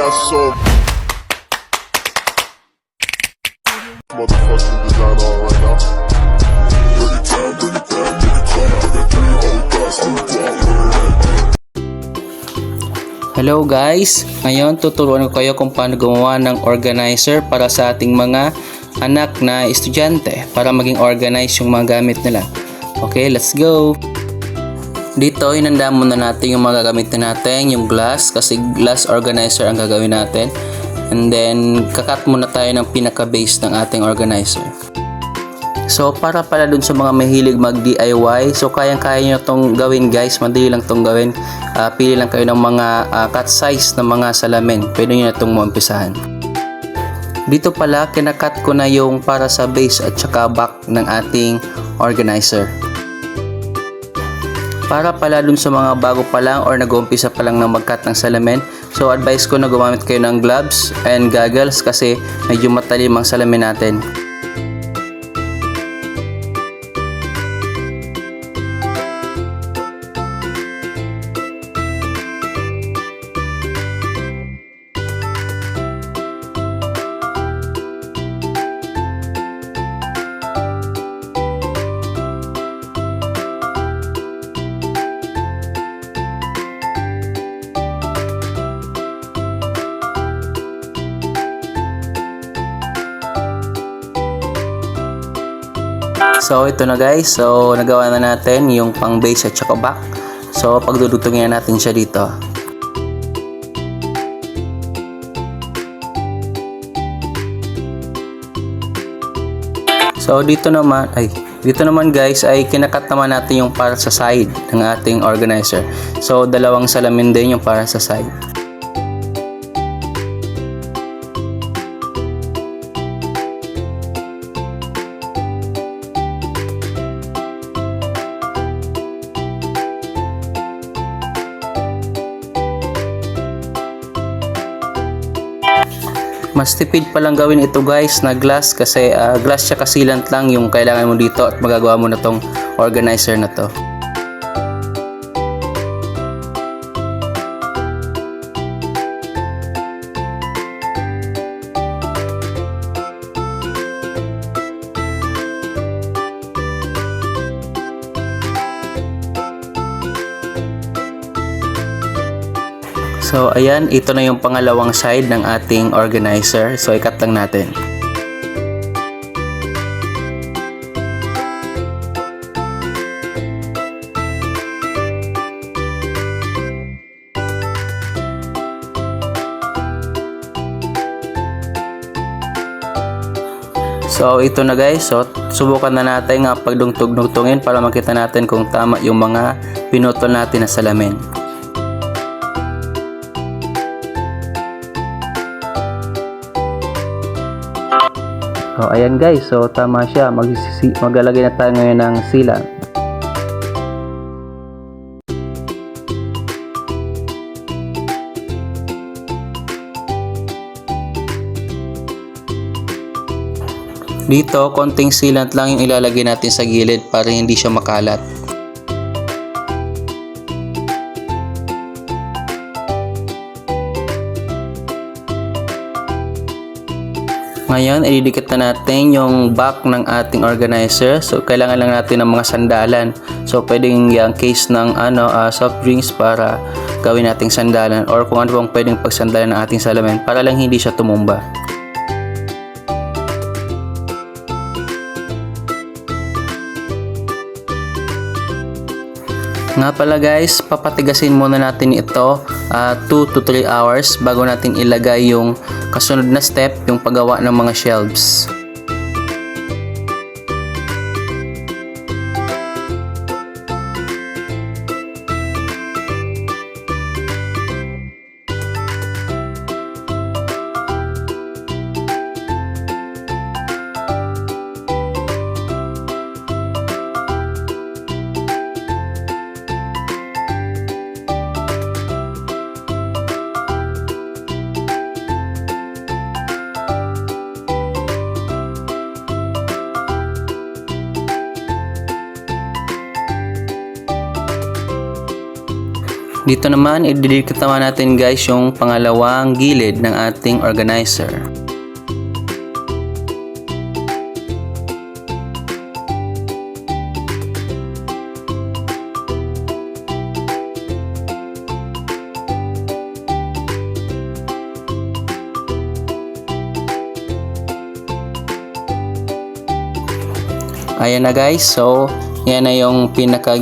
got so motherfucking design on right now. Bring it down, bring it down, bring it down. I got 3 old thoughts to the Hello guys! Ngayon tuturuan ko kayo kung paano gumawa ng organizer para sa ating mga anak na estudyante para maging organized yung mga gamit nila. Okay, let's go! Dito, inanda muna natin yung mga gagamitin natin, yung glass, kasi glass organizer ang gagawin natin. And then, kakat muna tayo ng pinaka-base ng ating organizer. So, para pala dun sa mga mahilig mag-DIY, so kayang-kaya nyo itong gawin guys, madali lang itong gawin. Pili lang kayo ng mga cut size ng mga salamin, pwede nyo na itong maumpisahan. Dito pala, kinakat ko na yung para sa base at saka back ng ating organizer. Para pala dun sa mga bago pa lang or nag-uumpisa pa lang ng mag-cut ng salamin, so advice ko na gumamit kayo ng gloves and goggles kasi medyo matalim ang salamin natin. So ito na guys, so nagawa na natin yung pang base at saka back. So pagdudugtungin natin siya dito. So dito naman guys ay kinakat naman natin yung para sa side ng ating organizer. So dalawang salamin din yung para sa side. Mas tipid palang gawin ito guys na glass kasi glass siya kasilant lang yung kailangan mo dito at magagawa mo na tong organizer na to. So ayan, ito na yung pangalawang side ng ating organizer. So ikat lang natin. So ito na guys, so subukan na natin nga pagdungtog-dungtungin para makita natin kung tama yung mga pinutol natin na salamin. So ayan guys, so tama siya, maglalagay na tayo ngayon ng silang. Dito, konting sealant lang yung ilalagay natin sa gilid para hindi siya makalat. Ngayon, ididikit na natin yung back ng ating organizer. So, kailangan lang natin ng mga sandalan. So, pwedeng yung case ng soft drinks para gawin nating sandalan or kung ano bang pwedeng pagsandalan ng ating salamin para lang hindi siya tumumba. Nga pala guys, papatigasin muna natin ito 2 to 3 hours bago natin ilagay yung kasunod na step, yung paggawa ng mga shelves. Dito naman, ididikit naman natin guys yung pangalawang gilid ng ating organizer. Ayan na guys, so yan na yung pinaka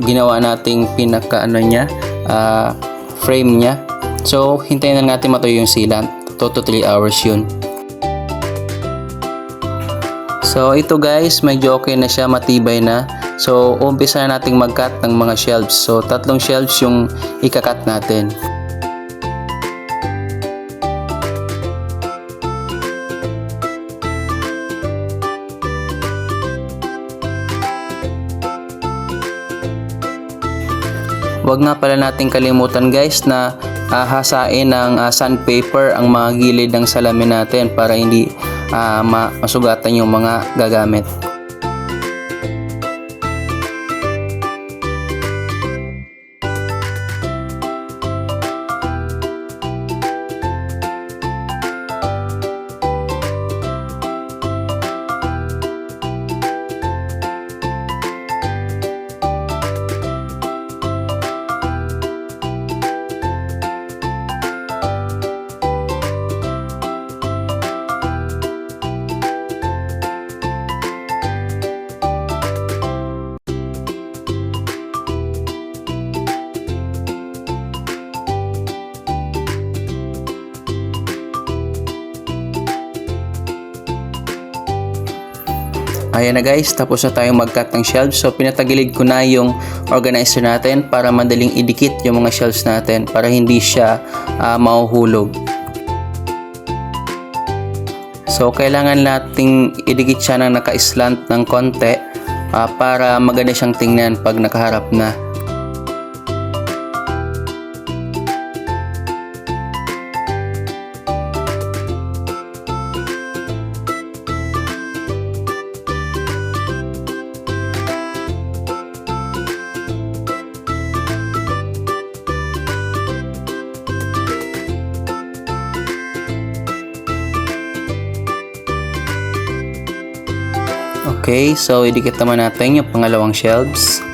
ginawa nating pinaka frame niya. So hintayin na natin matuyo yung sealant. 2 to 3 hours yun. So ito guys, medyo okay na siya, matibay na. So umpisa na nating mag-cut ng mga shelves. So 3 shelves yung ika-cut natin. Huwag nga pala nating kalimutan guys na hasain ng sandpaper ang mga gilid ng salamin natin para hindi masugatan yung mga gagamit. Ayan na guys, tapos na tayong mag-cut ng shelves. So pinatagilid ko na yung organizer natin para madaling idikit yung mga shelves natin para hindi siya mahuhulog. So kailangan nating idikit siya ng naka-slant ng konti para maganda siyang tingnan pag nakaharap na. Okay, so idikit naman natin yung pangalawang shelves.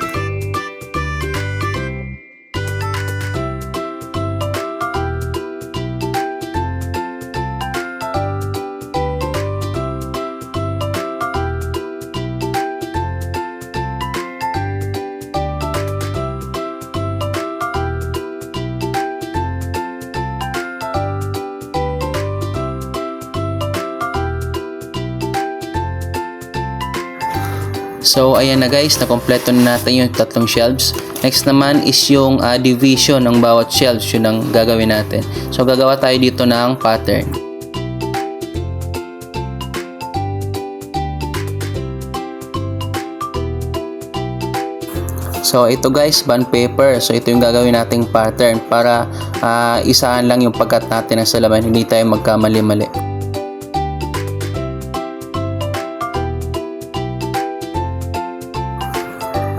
So ayan na guys, nakompleto na natin yung 3 shelves. Next naman is yung division ng bawat shelves, yun ang gagawin natin. So gagawa tayo dito ng pattern. So ito guys, bond paper. So ito yung gagawin nating pattern para isahan lang yung pagkat natin ng salamin, hindi tayo magkamali-mali.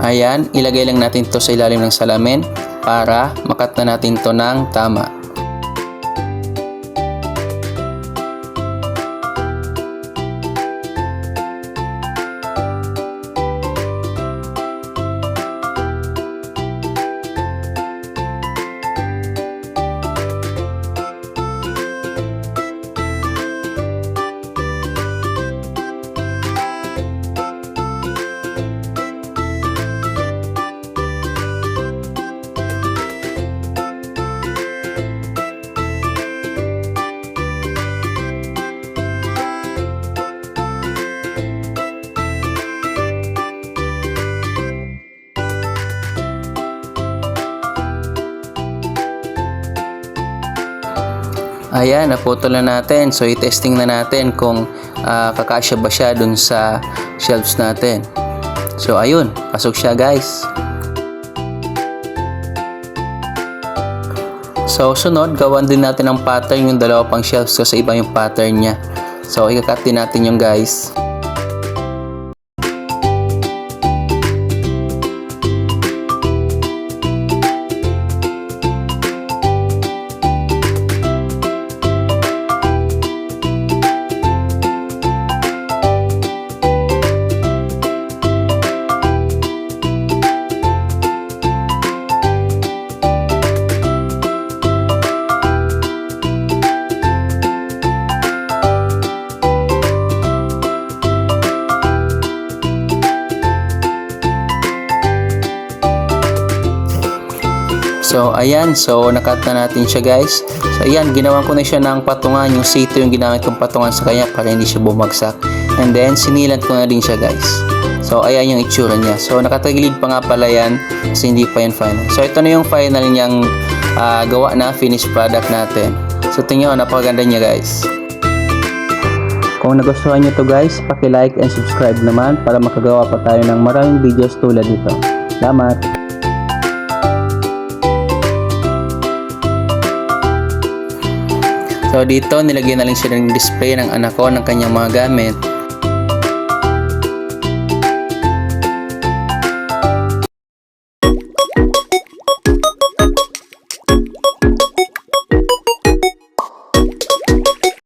Ayan, ilagay lang natin to sa ilalim ng salamin para makat na natin to ng tama. Ayan, naputol na natin. So, i-testing na natin kung kakasya ba siya dun sa shelves natin. So, ayun. Pasok siya, guys. So, sunod, gawan din natin ng pattern yung dalawa pang shelves kasi iba yung pattern niya. So, ikakat din natin yung guys. So ayan, so nakat na natin siya guys. So ayan, ginawan ko na siya ng patungan, yung C2 yung ginamit kong patungan sa kanya para hindi siya bumagsak. And then sinilat ko na din siya guys. So ayan yung itsura niya. So nakatagilid pa nga pala yan kasi hindi pa yan final. So ito na yung final niyang gawa na finished product natin. So tingnan nyo, napakaganda niya guys. Kung nagustuhan nyo to guys, paki-like and subscribe naman para makagawa pa tayo ng maraming videos tulad nito. Salamat! So dito nilagyan na lang siya ng display ng anak ko ng kanyang mga gamit.